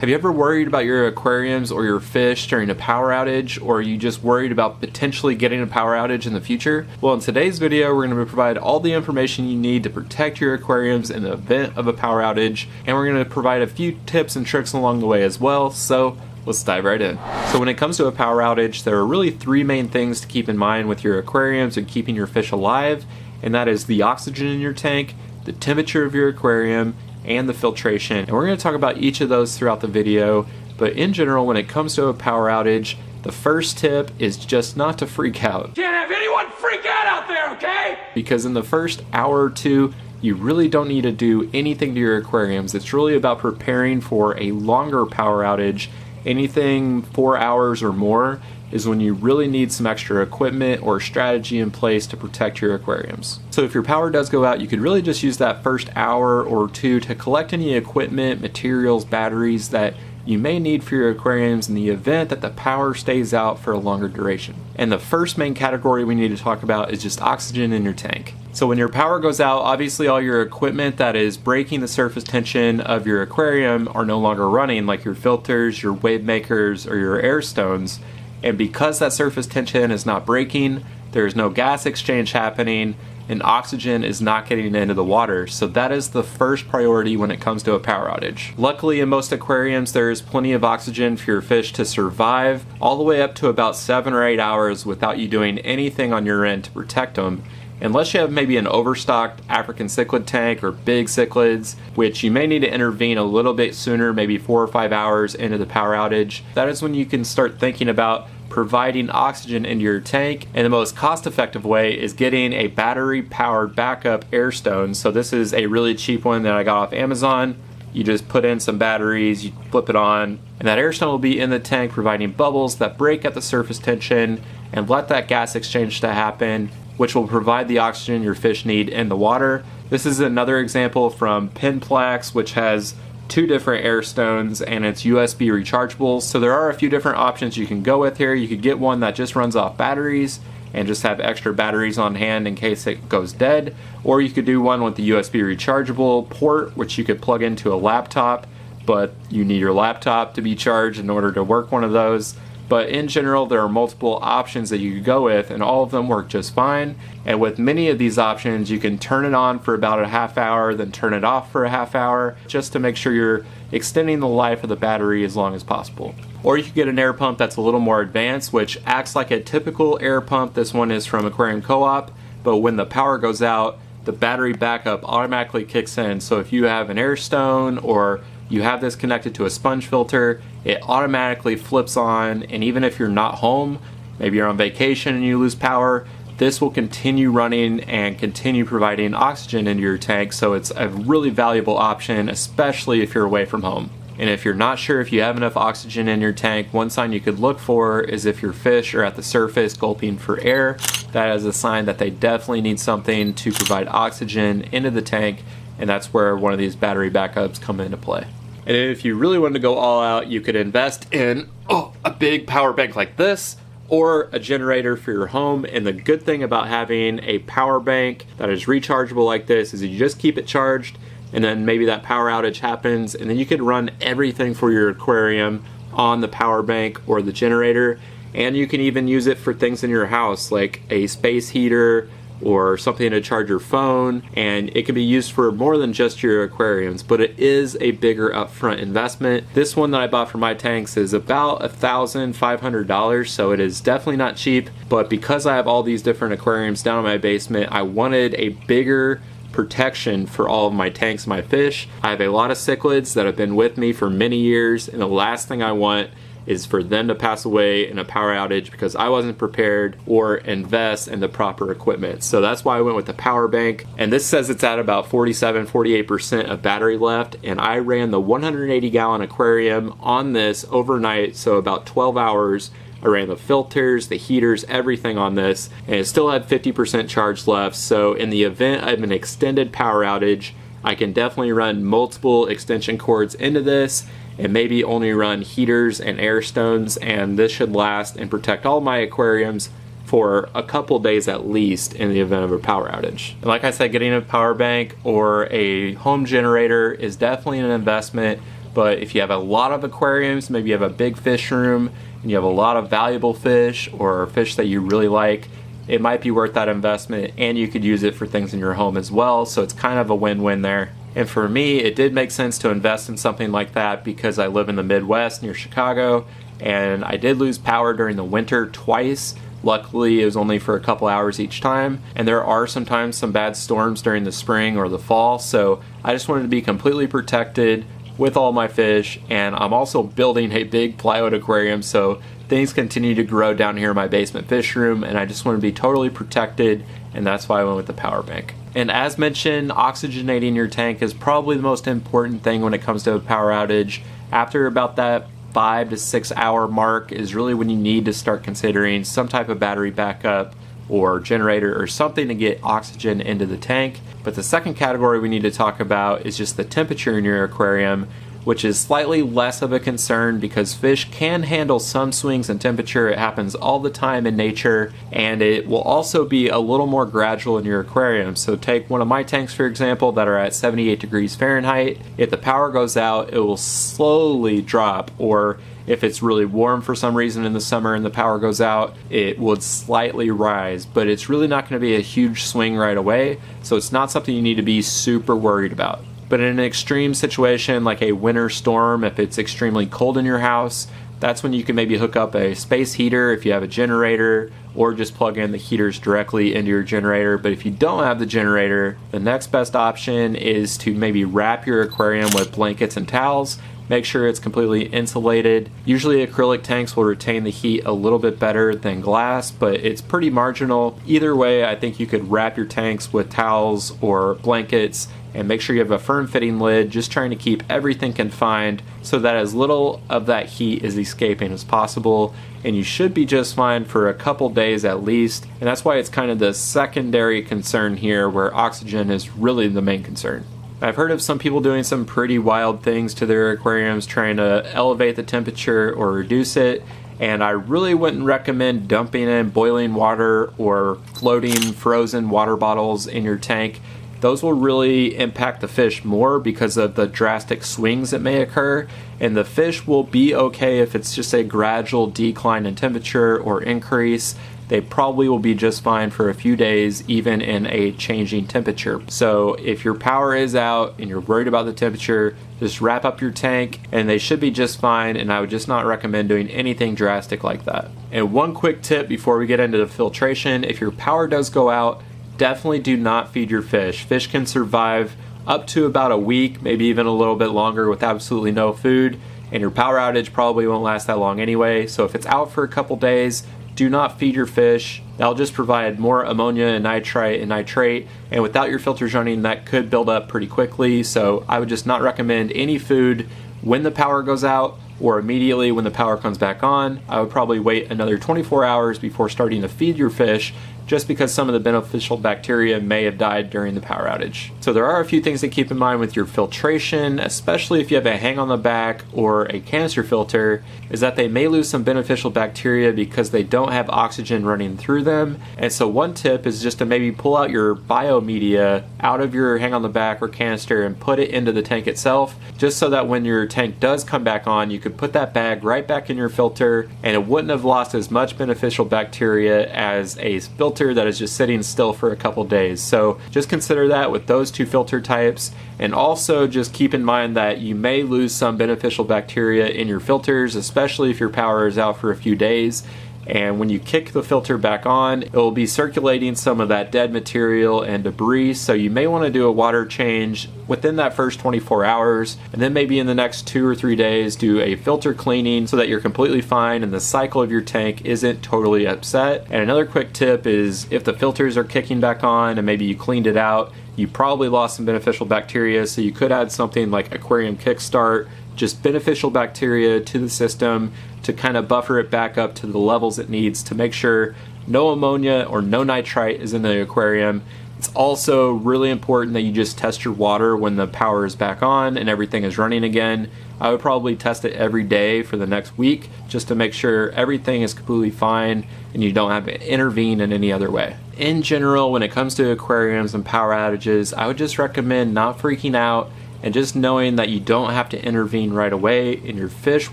Have you ever worried about your aquariums or your fish during a power outage, or are you just worried about potentially getting a power outage in the future? Well, in today's video, we're going to provide all the information you need to protect your aquariums in the event of a power outage, and we're going to provide a few tips and tricks along the way as well, so let's dive right in. So when it comes to a power outage, there are really three main things to keep in mind with your aquariums and keeping your fish alive, and that is the oxygen in your tank, the temperature of your aquarium, and the filtration. And we're going to talk about each of those throughout the video, but in general, when it comes to a power outage, the first tip is just not to freak out. Can't have anyone freak out there, okay? Because in the first hour or two, you really don't need to do anything to your aquariums. It's really about preparing for a longer power outage. Anything 4 hours or more is when you really need some extra equipment or strategy in place to protect your aquariums. So if your power does go out, you could really just use that first hour or two to collect any equipment, materials, batteries that you may need for your aquariums in the event that the power stays out for a longer duration. And the first main category we need to talk about is just oxygen in your tank. So when your power goes out, obviously all your equipment that is breaking the surface tension of your aquarium are no longer running, like your filters, your wave makers, or your air stones. And because that surface tension is not breaking, there's no gas exchange happening, and oxygen is not getting into the water. So that is the first priority when it comes to a power outage. Luckily, in most aquariums, there is plenty of oxygen for your fish to survive all the way up to about 7 or 8 hours without you doing anything on your end to protect them. Unless you have maybe an overstocked African cichlid tank or big cichlids, which you may need to intervene a little bit sooner, maybe 4 or 5 hours into the power outage. That is when you can start thinking about providing oxygen into your tank, and the most cost-effective way is getting a battery-powered backup air stone. So this is a really cheap one that I got off Amazon. You just put in some batteries, you flip it on, and that air stone will be in the tank providing bubbles that break at the surface tension and let that gas exchange to happen, which will provide the oxygen your fish need in the water. This is another example from Pinplax, which has 2 different air stones and it's USB rechargeable. So there are a few different options you can go with here. You could get one that just runs off batteries and just have extra batteries on hand in case it goes dead. Or you could do one with the USB rechargeable port, which you could plug into a laptop, but you need your laptop to be charged in order to work one of those. But in general, there are multiple options that you could go with, and all of them work just fine. And with many of these options, you can turn it on for about a half hour, then turn it off for a half hour, just to make sure you're extending the life of the battery as long as possible. Or you could get an air pump that's a little more advanced, which acts like a typical air pump. This one is from Aquarium Co-op, but when the power goes out, the battery backup automatically kicks in. So if you have an air stone or you have this connected to a sponge filter, it automatically flips on, and even if you're not home, maybe you're on vacation and you lose power, this will continue running and continue providing oxygen into your tank. So it's a really valuable option, especially if you're away from home. And if you're not sure if you have enough oxygen in your tank, one sign you could look for is if your fish are at the surface gulping for air. That is a sign that they definitely need something to provide oxygen into the tank, and that's where one of these battery backups come into play. And if you really wanted to go all out, you could invest in a big power bank like this, or a generator for your home. And the good thing about having a power bank that is rechargeable like this is you just keep it charged, and then maybe that power outage happens, and then you could run everything for your aquarium on the power bank or the generator. And you can even use it for things in your house, like a space heater or something to charge your phone, and it can be used for more than just your aquariums, but it is a bigger upfront investment. This one that I bought for my tanks is about $1,500, so it is definitely not cheap, but because I have all these different aquariums down in my basement, I wanted a bigger protection for all of my tanks and my fish. I have a lot of cichlids that have been with me for many years, and the last thing I want is for them to pass away in a power outage because I wasn't prepared or invest in the proper equipment. So that's why I went with the power bank. And this says it's at about 47-48% of battery left. And I ran the 180-gallon aquarium on this overnight, so about 12 hours. I ran the filters, the heaters, everything on this, and it still had 50% charge left. So in the event of an extended power outage, I can definitely run multiple extension cords into this and maybe only run heaters and air stones, and this should last and protect all my aquariums for a couple days at least in the event of a power outage. And like I said, getting a power bank or a home generator is definitely an investment, But if you have a lot of aquariums, maybe you have a big fish room and you have a lot of valuable fish or fish that you really like, it might be worth that investment, and you could use it for things in your home as well. So it's kind of a win-win there. And for me, it did make sense to invest in something like that because I live in the Midwest near Chicago, and I did lose power during the winter twice. Luckily, it was only for a couple hours each time, and there are sometimes some bad storms during the spring or the fall, so I just wanted to be completely protected with all my fish. And I'm also building a big plywood aquarium, so things continue to grow down here in my basement fish room, and I just want to be totally protected, and that's why I went with the power bank. And as mentioned, oxygenating your tank is probably the most important thing when it comes to a power outage. After about that 5 to 6 hour mark is really when you need to start considering some type of battery backup or generator or something to get oxygen into the tank. But the second category we need to talk about is just the temperature in your aquarium, which is slightly less of a concern because fish can handle some swings in temperature. It happens all the time in nature, and it will also be a little more gradual in your aquarium. So take one of my tanks, for example, that are at 78 degrees Fahrenheit. If the power goes out, it will slowly drop, or if it's really warm for some reason in the summer and the power goes out, it would slightly rise, but it's really not going to be a huge swing right away. So it's not something you need to be super worried about. But in an extreme situation like a winter storm, if it's extremely cold in your house, that's when you can maybe hook up a space heater if you have a generator, or just plug in the heaters directly into your generator. But if you don't have the generator, the next best option is to maybe wrap your aquarium with blankets and towels. Make sure it's completely insulated. Usually acrylic tanks will retain the heat a little bit better than glass, but it's pretty marginal. Either way, I think you could wrap your tanks with towels or blankets and make sure you have a firm fitting lid, just trying to keep everything confined so that as little of that heat is escaping as possible, and you should be just fine for a couple days at least. And that's why it's kind of the secondary concern here, where oxygen is really the main concern. I've heard of some people doing some pretty wild things to their aquariums, trying to elevate the temperature or reduce it, and I really wouldn't recommend dumping in boiling water or floating frozen water bottles in your tank. Those will really impact the fish more because of the drastic swings that may occur, and the fish will be okay if it's just a gradual decline in temperature or increase. They probably will be just fine for a few days, even in a changing temperature. So if your power is out and you're worried about the temperature, just wrap up your tank and they should be just fine, and I would just not recommend doing anything drastic like that. And one quick tip before we get into the filtration: if your power does go out, definitely do not feed your fish. Fish can survive up to about a week, maybe even a little bit longer with absolutely no food, and your power outage probably won't last that long anyway. So if it's out for a couple days, do not feed your fish. That'll just provide more ammonia and nitrite and nitrate, and without your filters running, that could build up pretty quickly. So I would just not recommend any food when the power goes out or immediately when the power comes back on. I would probably wait another 24 hours before starting to feed your fish, just because some of the beneficial bacteria may have died during the power outage. So there are a few things to keep in mind with your filtration, especially if you have a hang on the back or a canister filter, is that they may lose some beneficial bacteria because they don't have oxygen running through them. And so one tip is just to maybe pull out your biomedia out of your hang on the back or canister and put it into the tank itself, just so that when your tank does come back on, you could put that bag right back in your filter and it wouldn't have lost as much beneficial bacteria as a filter that is just sitting still for a couple days. So just consider that with those two filter types, and also just keep in mind that you may lose some beneficial bacteria in your filters, especially if your power is out for a few days. And when you kick the filter back on, it will be circulating some of that dead material and debris, so you may want to do a water change within that first 24 hours, and then maybe in the next 2 or 3 days do a filter cleaning so that you're completely fine and the cycle of your tank isn't totally upset. And another quick tip is, if the filters are kicking back on and maybe you cleaned it out, you probably lost some beneficial bacteria, so you could add something like Aquarium Kickstart, just beneficial bacteria to the system to kind of buffer it back up to the levels it needs to make sure no ammonia or no nitrite is in the aquarium. It's also really important that you just test your water when the power is back on and everything is running again. I would probably test it every day for the next week just to make sure everything is completely fine and you don't have to intervene in any other way. In general, when it comes to aquariums and power outages, I would just recommend not freaking out and just knowing that you don't have to intervene right away and your fish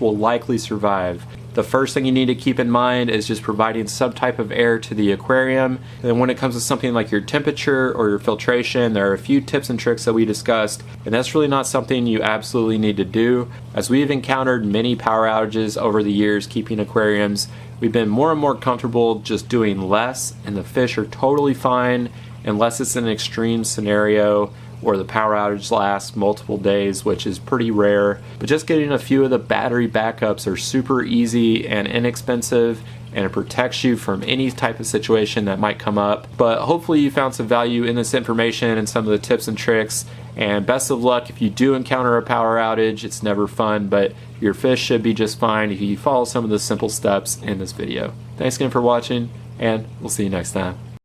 will likely survive. The first thing you need to keep in mind is just providing some type of air to the aquarium. And then when it comes to something like your temperature or your filtration, there are a few tips and tricks that we discussed, and that's really not something you absolutely need to do. As we've encountered many power outages over the years keeping aquariums, we've been more and more comfortable just doing less, and the fish are totally fine unless it's an extreme scenario or the power outage lasts multiple days, which is pretty rare. But just getting a few of the battery backups are super easy and inexpensive, and it protects you from any type of situation that might come up. But hopefully you found some value in this information and some of the tips and tricks, and best of luck if you do encounter a power outage. It's never fun, but your fish should be just fine if you follow some of the simple steps in this video. Thanks again for watching, and we'll see you next time.